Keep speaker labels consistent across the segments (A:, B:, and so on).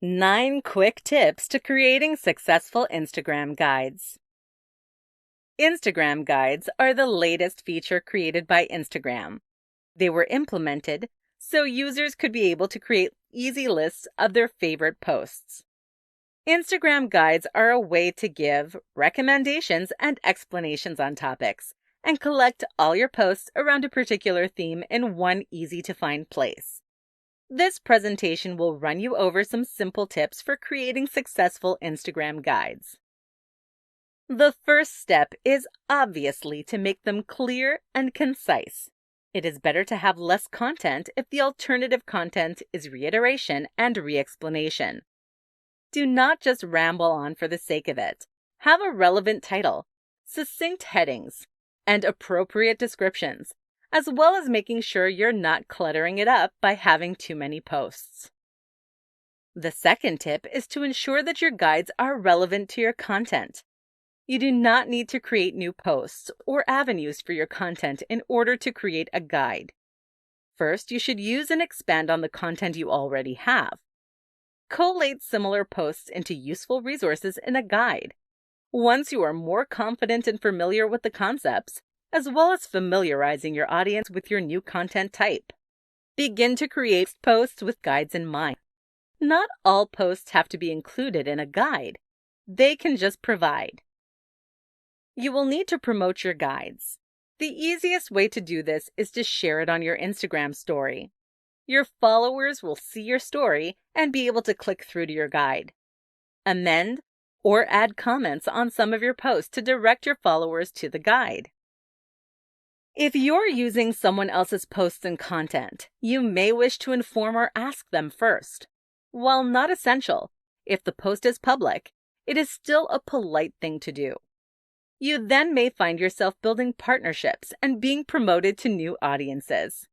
A: 9 quick tips to creating successful Instagram guides. Instagram guides are the latest feature created by Instagram. They were implemented so users could be able to create easy lists of their favorite posts. Instagram guides are a way to give recommendations and explanations on topics and collect all your posts around a particular theme in one easy-to-find place. This presentation will run you over some simple tips for creating successful Instagram guides. The first step is obviously to make them clear and concise. It is better to have less content if the alternative content is reiteration and re-explanation. Do not just ramble on for the sake of it. Have a relevant title, succinct headings, and appropriate descriptions, as well as making sure you're not cluttering it up by having too many posts. The second tip is to ensure that your guides are relevant to your content. You do not need to create new posts or avenues for your content in order to create a guide. First, you should use and expand on the content you already have. Collate similar posts into useful resources in a guide. Once you are more confident and familiar with the concepts, as well as familiarizing your audience with your new content type, begin to create posts with guides in mind. Not all posts have to be included in a guide. They can just provide. You will need to promote your guides. The easiest way to do this is to share it on your Instagram story. Your followers will see your story and be able to click through to your guide. Amend or add comments on some of your posts to direct your followers to the guide. If you're using someone else's posts and content, you may wish to inform or ask them first. While not essential, if the post is public, it is still a polite thing to do. You then may find yourself building partnerships and being promoted to new audiences.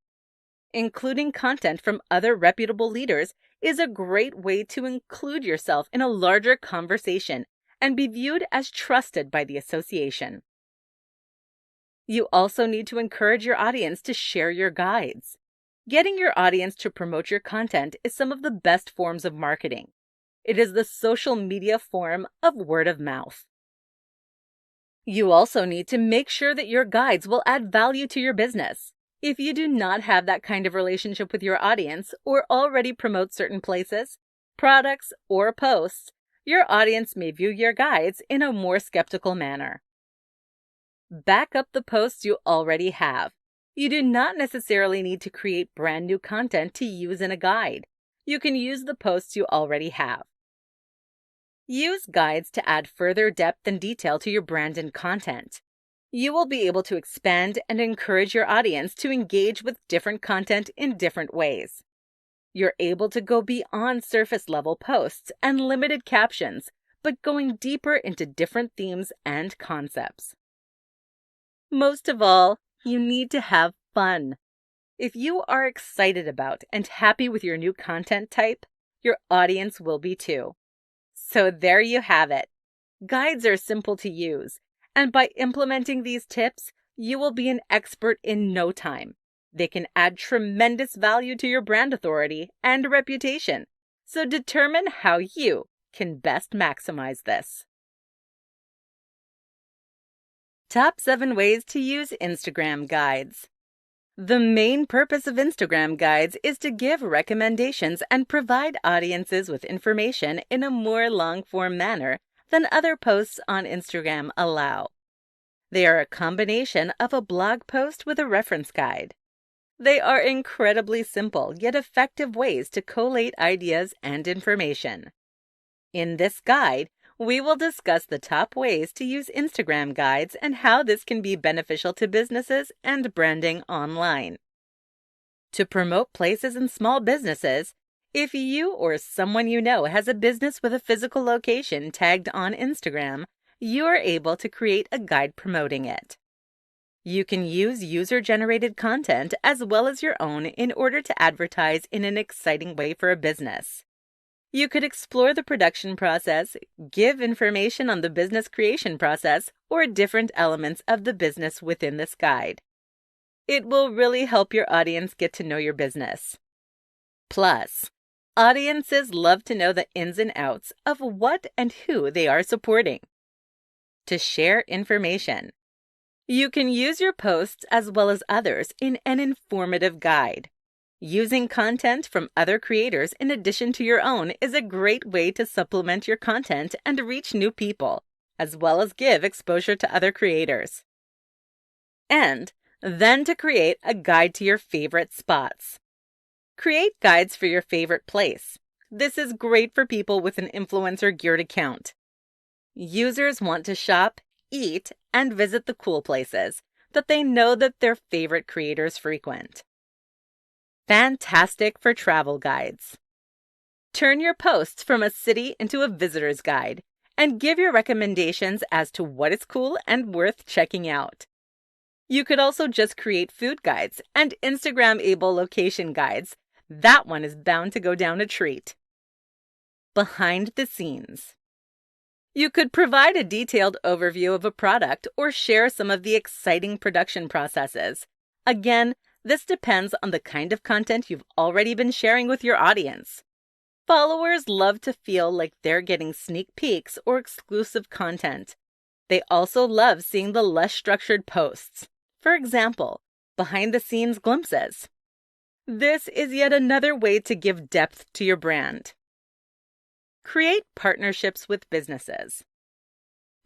A: Including content from other reputable leaders is a great way to include yourself in a larger conversation and be viewed as trusted by the association. You also need to encourage your audience to share your guides. Getting your audience to promote your content is some of the best forms of marketing. It is the social media form of word of mouth. You also need to make sure that your guides will add value to your business. If you do not have that kind of relationship with your audience or already promote certain places, products, or posts, your audience may view your guides in a more skeptical manner. Back up the posts you already have. You do not necessarily need to create brand new content to use in a guide. You can use the posts you already have. Use guides to add further depth and detail to your brand and content. You will be able to expand and encourage your audience to engage with different content in different ways. You're able to go beyond surface-level posts and limited captions, but going deeper into different themes and concepts. Most of all, you need to have fun. If you are excited about and happy with your new content type, your audience will be too. So there you have it. Guides are simple to use, and by implementing these tips, you will be an expert in no time. They can add tremendous value to your brand authority and reputation, so determine how you can best maximize this. Top 7 ways to use Instagram guides. The main purpose of Instagram guides is to give recommendations and provide audiences with information in a more long-form manner than other posts on Instagram allow. They are a combination of a blog post with a reference guide. They are incredibly simple yet effective ways to collate ideas and information. In this guide, we will discuss the top ways to use Instagram guides and how this can be beneficial to businesses and branding online. To promote places and small businesses, if you or someone you know has a business with a physical location tagged on Instagram, you are able to create a guide promoting it. You can use user-generated content as well as your own in order to advertise in an exciting way for a business. You could explore the production process, give information on the business creation process, or different elements of the business within this guide. It will really help your audience get to know your business. Plus, Audiences love to know the ins and outs of what and who they are supporting. To share information. You can use your posts as well as others in an informative guide. Using content from other creators in addition to your own is a great way to supplement your content and reach new people, as well as give exposure to other creators. And then to create a guide to your favorite spots. Create guides for your favorite place. This is great for people with an influencer geared account. Users want to shop, eat, and visit the cool places that they know that their favorite creators frequent. Fantastic for travel guides. Turn your posts from a city into a visitor's guide and give your recommendations as to what is cool and worth checking out. You could also just create food guides and Instagram-able location guides. That one is bound to go down a treat. Behind the scenes. You could provide a detailed overview of a product or share some of the exciting production processes. Again, this depends on the kind of content you've already been sharing with your audience. Followers love to feel like they're getting sneak peeks or exclusive content. They also love seeing the less structured posts. For example, behind-the-scenes glimpses. This is yet another way to give depth to your brand. Create partnerships with businesses.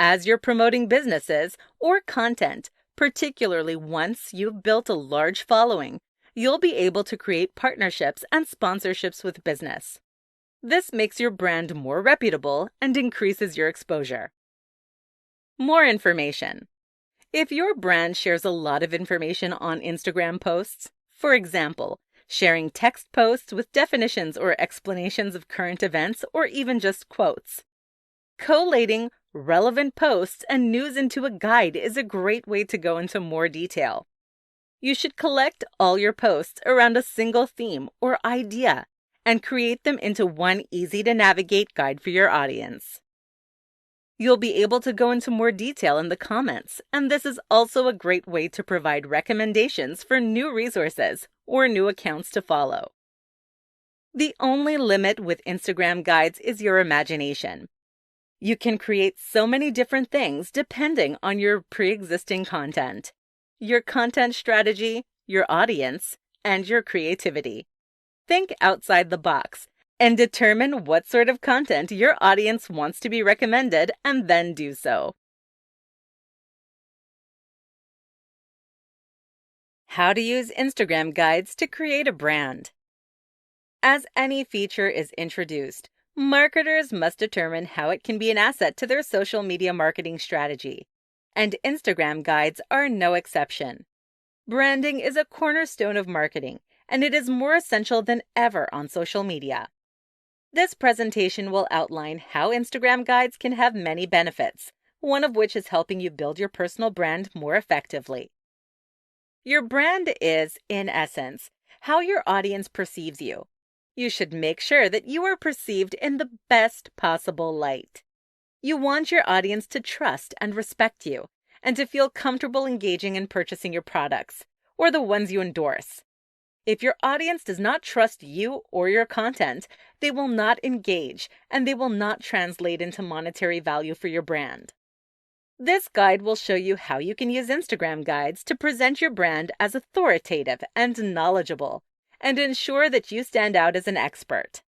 A: As you're promoting businesses or content, particularly once you've built a large following, you'll be able to create partnerships and sponsorships with business. This makes your brand more reputable and increases your exposure. More information. If your brand shares a lot of information on Instagram posts, for example, sharing text posts with definitions or explanations of current events or even just quotes, collating relevant posts and news into a guide is a great way to go into more detail. You should collect all your posts around a single theme or idea and create them into one easy-to-navigate guide for your audience. You'll be able to go into more detail in the comments, and this is also a great way to provide recommendations for new resources or new accounts to follow. The only limit with Instagram guides is your imagination. You can create so many different things depending on your pre-existing content, your content strategy, your audience, and your creativity. Think outside the box and determine what sort of content your audience wants to be recommended and then do so. How to use Instagram guides to create a brand. As any feature is introduced, marketers must determine how it can be an asset to their social media marketing strategy, and Instagram guides are no exception. Branding is a cornerstone of marketing, and it is more essential than ever on social media. This presentation will outline how Instagram guides can have many benefits, one of which is helping you build your personal brand more effectively. Your brand is, in essence, how your audience perceives you. You should make sure that you are perceived in the best possible light. You want your audience to trust and respect you, and to feel comfortable engaging and purchasing your products, or the ones you endorse. If your audience does not trust you or your content, they will not engage and they will not translate into monetary value for your brand. This guide will show you how you can use Instagram guides to present your brand as authoritative and knowledgeable and ensure that you stand out as an expert.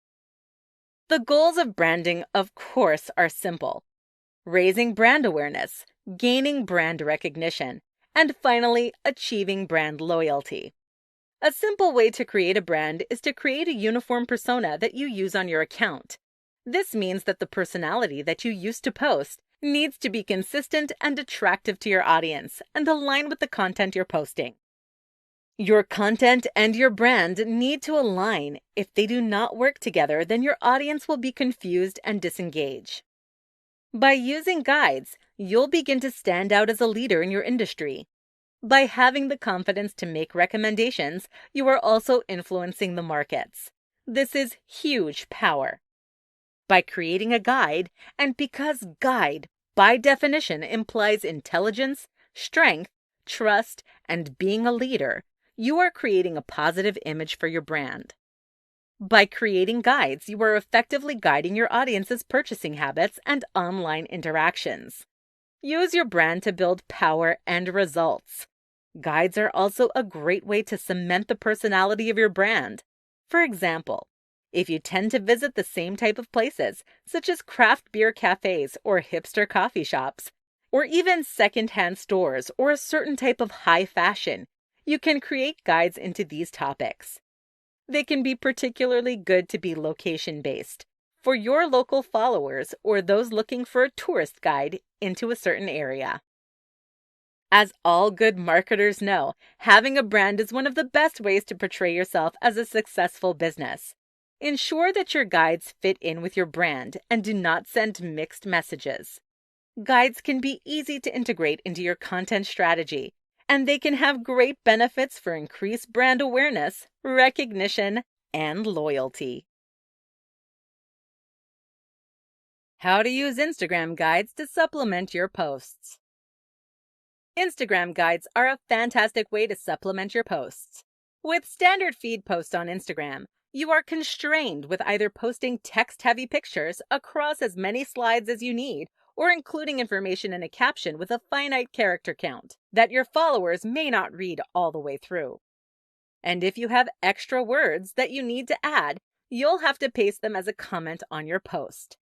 A: The goals of branding, of course, are simple: raising brand awareness, gaining brand recognition, and finally, achieving brand loyalty. A simple way to create a brand is to create a uniform persona that you use on your account. This means that the personality that you use to post needs to be consistent and attractive to your audience and align with the content you're posting. Your content and your brand need to align. If they do not work together, then your audience will be confused and disengage. By using guides, you'll begin to stand out as a leader in your industry. By having the confidence to make recommendations, you are also influencing the markets. This is huge power. By creating a guide, and because guide, by definition, implies intelligence, strength, trust, and being a leader, you are creating a positive image for your brand. By creating guides, you are effectively guiding your audience's purchasing habits and online interactions. Use your brand to build power and results. Guides are also a great way to cement the personality of your brand. For example, if you tend to visit the same type of places, such as craft beer cafes or hipster coffee shops, or even secondhand stores or a certain type of high fashion, you can create guides into these topics. They can be particularly good to be location-based, for your local followers or those looking for a tourist guide into a certain area. As all good marketers know, having a brand is one of the best ways to portray yourself as a successful business. Ensure that your guides fit in with your brand and do not send mixed messages. Guides can be easy to integrate into your content strategy, and they can have great benefits for increased brand awareness, recognition, and loyalty. How to use Instagram guides to supplement your posts. Instagram guides are a fantastic way to supplement your posts. With standard feed posts on Instagram, you are constrained with either posting text-heavy pictures across as many slides as you need, or including information in a caption with a finite character count that your followers may not read all the way through. And if you have extra words that you need to add, you'll have to paste them as a comment on your post.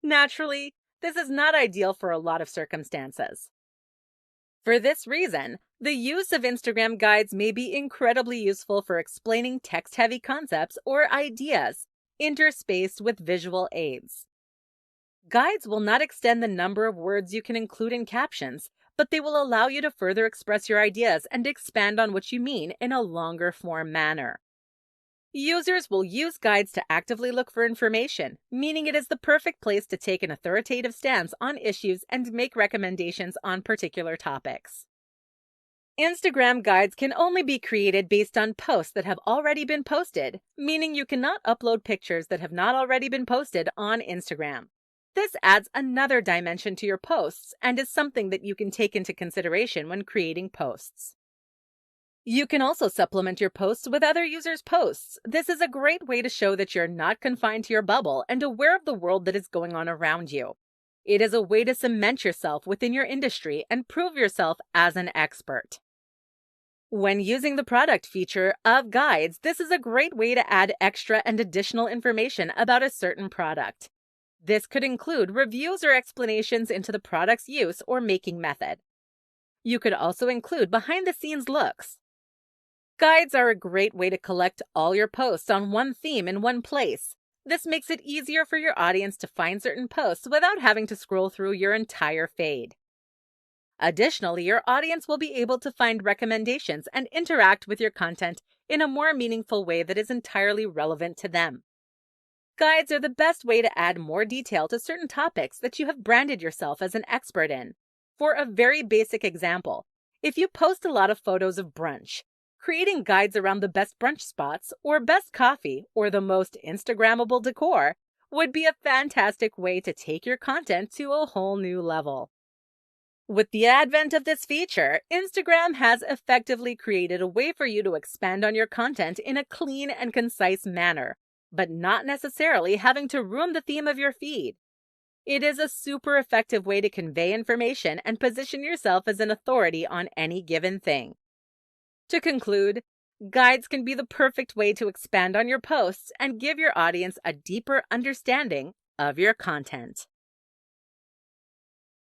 A: Naturally, this is not ideal for a lot of circumstances. For this reason, the use of Instagram guides may be incredibly useful for explaining text-heavy concepts or ideas, interspaced with visual aids. Guides will not extend the number of words you can include in captions, but they will allow you to further express your ideas and expand on what you mean in a longer form manner. Users will use guides to actively look for information, meaning it is the perfect place to take an authoritative stance on issues and make recommendations on particular topics. Instagram guides can only be created based on posts that have already been posted, meaning you cannot upload pictures that have not already been posted on Instagram. This adds another dimension to your posts and is something that you can take into consideration when creating posts. You can also supplement your posts with other users' posts. This is a great way to show that you're not confined to your bubble and aware of the world that is going on around you. It is a way to cement yourself within your industry and prove yourself as an expert. When using the product feature of guides, this is a great way to add extra and additional information about a certain product. This could include reviews or explanations into the product's use or making method. You could also include behind-the-scenes looks. Guides are a great way to collect all your posts on one theme in one place. This makes it easier for your audience to find certain posts without having to scroll through your entire feed. Additionally, your audience will be able to find recommendations and interact with your content in a more meaningful way that is entirely relevant to them. Guides are the best way to add more detail to certain topics that you have branded yourself as an expert in. For a very basic example, if you post a lot of photos of brunch, creating guides around the best brunch spots or best coffee or the most Instagrammable decor would be a fantastic way to take your content to a whole new level. With the advent of this feature, Instagram has effectively created a way for you to expand on your content in a clean and concise manner, but not necessarily having to ruin the theme of your feed. It is a super effective way to convey information and position yourself as an authority on any given thing. To conclude, guides can be the perfect way to expand on your posts and give your audience a deeper understanding of your content.